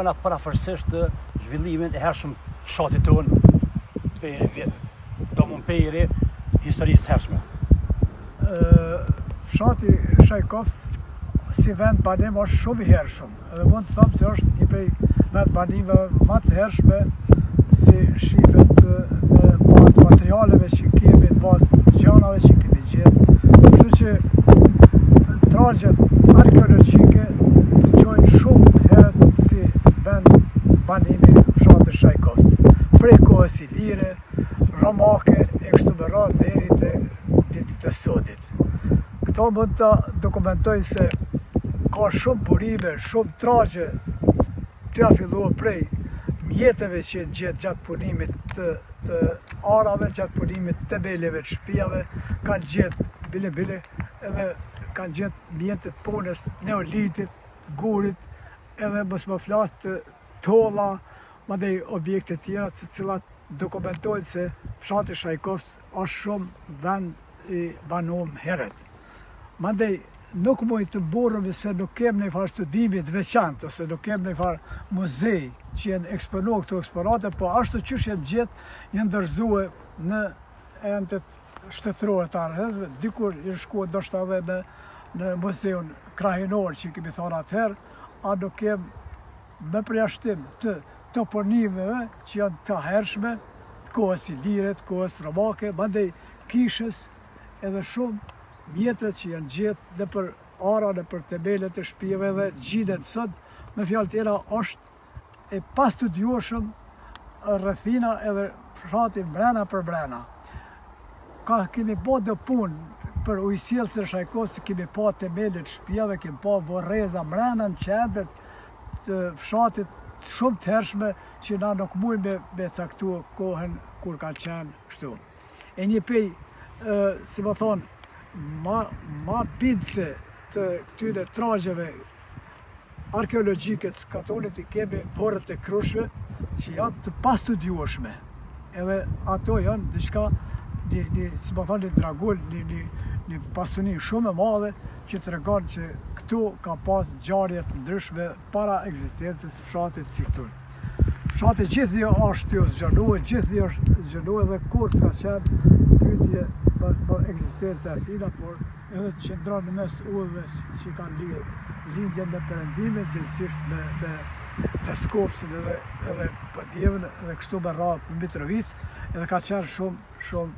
bëna parafërsisht të zhvillimin e hershëm fshatit tonë, do mund pejri historisë të hershme. Fshati Shajkovc si vend banim është shumë i hershëm, edhe mund të them se është një prej vend banimeve më të hershme si shifet në bazë materialeve që kemi, në bazë gjanave që kemi gjetë. Kështu që tragjet arkeologjike gjojnë shumë herët si vend banimi fshati Shajkovc. Prej kohës ilire, romake e kështu me radhë deri te ditët e sodit. Këto mund të dokumentojnë se ka shumë burime, shumë tragje t'ja filluar prej mjeteve që gjetë gjatë punimit të arave, gjatë punimit të beleve të shtëpive, kanë gjetë bile, edhe kanë gjetë mjetet punës neolitit, gurit, edhe mos më flas të tolla, madje objekte tjera të cilat dokumentojnë se fshati Shajkovc është shumë vend i banuar herët. Mandej nuk mund të mburremi se nuk kem një farë studimi të veçantë, ose nuk kem një farë muzej që janë eksponuar këto eksponate, po ashtu qysh janë gjetë, janë ndërzuar në entet shtetërore të arheqësve, dikur i shkuar ndoshta edhe në muzeun krahinor që kemi thënë atëherë, a nuk kem me përjashtim të toponimeve që janë të hershme, të kohës ilire, të kohës romake, mandej kishës edhe shumë mjetet që janë gjetë dhe për ara, dhe për temelet e shtëpive dhe gjiden sot, me fjalë tjera është e pastudiueshëm rrethina edhe fshati mbrana për brana. Kemi pa do punë për ujësjelljen e Shajkovcit, kemi pa temelet të shtëpive, kemi pa vorreza mbrana në qendër të fshatit shumë të hershme që na nuk mujmë me caktuar kohën kur kanë qenë kështu. E një pej, si më thonë, ma bindse të këtyre tragjeve arkeologjike të katonit i kemi vorret e krushve që janë të pastudiueshme. Edhe ato janë diçka, si më thonë, një dragull, një pasuni shumë e madhe që tregon që këtu ka pas ngjarje të ndryshme para ekzistencës së fshatit si këtu. Fshati gjithë është zgjanuar, gjithë është zgjanuar dhe kur s'ka qenë pyetje për ekzistencën e tij, por edhe qëndron në mes udhëve që kanë lidhur lindjen me perëndimin, gjithsesi me Leskovcin edhe Podjevën edhe kështu me radhë në Mitrovic, edhe ka qenë shumë,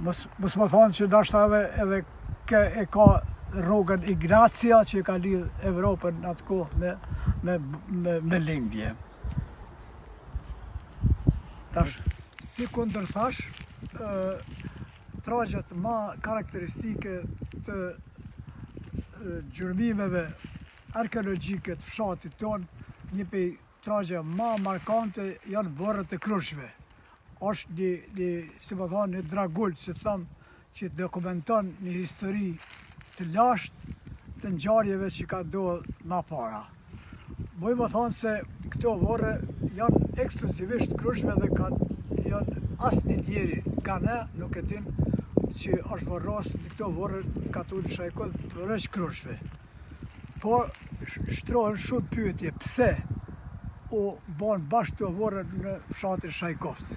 mos më thonë që ndoshta edhe e ka rrugën Ignacia që ka lidh Evropën në atë kohë me lindje. Tash, si kundërthash, tragjet ma karakteristike të gjurmimeve arkeologjike të fshatit tonë, një prej tragje ma markante janë vorret e krushve. Është si më thonë, një dragull që thëmë që dokumenton një histori të lashtë të ngjarjeve që ka ndodhur më para. Muj më thonë se këto vorre janë ekskluzivisht krushve dhe janë asnjë tjetri nga ne nuk e din që është vorros në këto vorre katonit Shajkovc përveç krushve. Por shtrohen shumë pyetje pse u bën bashkë këto vorre në fshatin Shajkovc.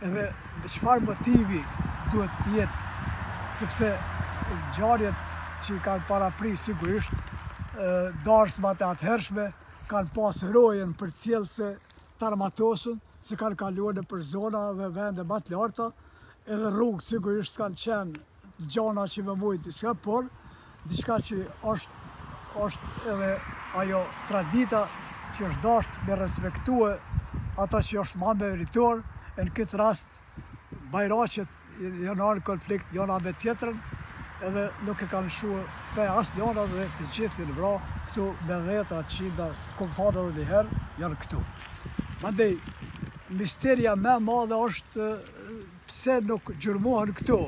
Edhe me çfarë motivi duhet të jetë, sepse ngjarjet që kanë parapris sigurisht darsmat e atëhershme kanë pas rojen përcjellse të armatosur, se kanë kaluar nëpër zona dhe vende më të larta, edhe rrugët sigurisht kanë qenë gjana që më mujt diçka, por diçka që është edhe ajo tradita që është dashur me respektue ata që është më meritor, e në këtë rast bajraqet janë në konflikt njëna me tjetrën, edhe nuk e kanë lëshuar pe asnjë njëna dhe të gjithë janë vra këtu me dhjetra, qindra, kom thënë edhe një herë, janë këtu. Mandej, misteria më e madhe është pse nuk gjurmohen këtu,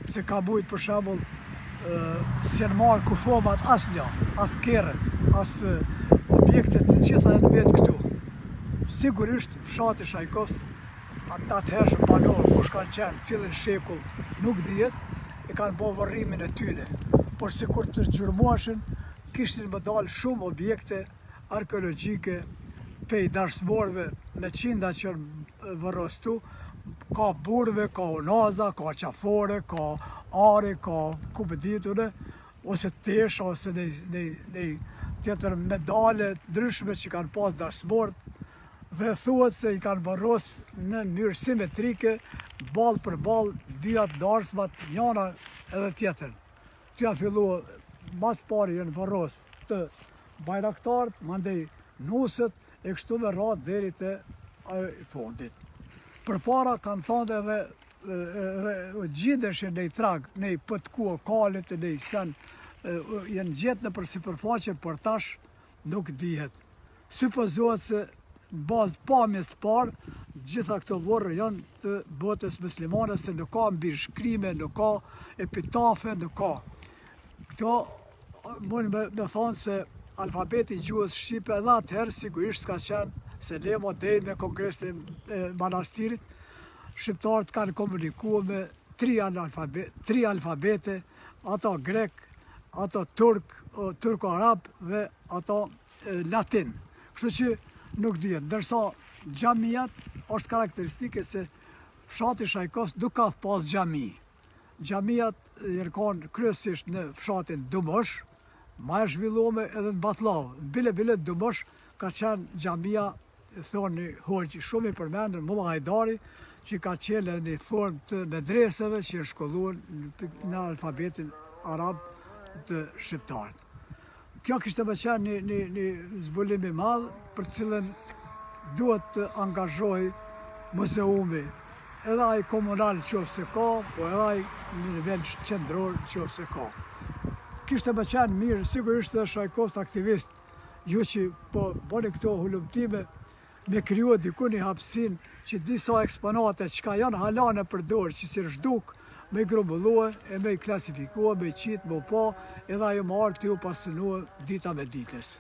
se ka mujt për shembull si janë marrë kufomat asnjë, as kerret, as objektet të gjitha janë vetë këtu. Sigurisht fshati Shajkovc atëherë banor, kush kanë qenë, cilin shekull, nuk dihet, e kanë bërë varrimin e tyre. Por sikur të gjurmoheshin, kishin më dalë shumë objekte arkeologjike pej darsmorve me qinda që vërrostu, ka burve, ka unaza, ka qafore, ka are, ka kupëditune, ose tesha, ose nej tjetër medale ndryshme që kanë pas darsmort, dhe thuhet se i kanë vërros në mënyrë simetrike, ball për ball, dyat darsmat, njana edhe tjetër. Ty janë fillu, mas pari janë vërros të bajraktarët, mandej nusët, e kështu me radhë deri te fundit. Përpara kanë thonë edhe gjideshin nej trag, nej pëtku o kalit, nej sen, jenë gjetë në për sipërfaqe, për tash nuk dihet. Supozohet se në bazë pamjes të parë, gjitha këto vorre janë të botës muslimane, se nuk ka mbishkrime, nuk ka epitafe, nuk ka. Këto mund me thonë se alfabeti gjuhës Shqipe edhe atëherë sigurisht s'ka qenë, se ne model me kongresin e manastirit, shqiptarët kanë komunikuar me tri alfabete, ato grek, ato turk, turko-arab dhe ato latin. Kështu që nuk dihet, ndërsa xhamijat është karakteristike se fshati Shajkovës nuk ka pas xhami. Xhamijat janë kryesisht në fshatin Dumosh, ma e zhvillume edhe në Batllav. Bile Dumosh ka qenë xhamia, thoni hoqë shumë i përmendur Mulla Hajdari, që ka qenë në formë të medreseve që shkolluan në alfabetin arab të shqiptarit. Kjo kishte me qenë një zbulim i madh, për cilën duhet të angazhoj muzeumi, edhe ai komunal qofse ka, po edhe ai në nivel qendror qofse ka. Kishte me qenë mirë, sigurisht dhe Shajkovës aktivist, ju që po bëni këto hulumtime, me kriju diku një hapsin që disa eksponate që ka janë halane për dorë, që si rëshduk, me i grumbullue, e me i klasifikua, me i qitë, me u pa, edhe ajo më arë të ju pasunua dita me ditës.